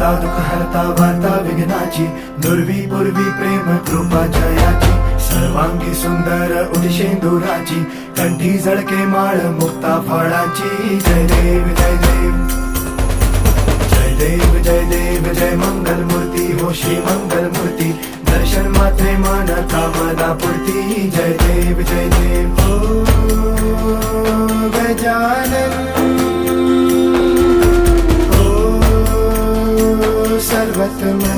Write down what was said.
हरता दुःख हरता वार्ता विघ्नाची, दुर्वी पूर्वी प्रेम कृपा जयाची, सर्वांगी सुंदर उदिशेंदुराची, कंठी झळके माळ मुक्ता फळाची. जय देव जय देव जय देव जय देव जय मंगल मूर्ती हो श्री मंगल मूर्ती, दर्शन मात्रे मन कामना पूर्ती. जय देव जय देव हो गजानन हो सर्वतमन.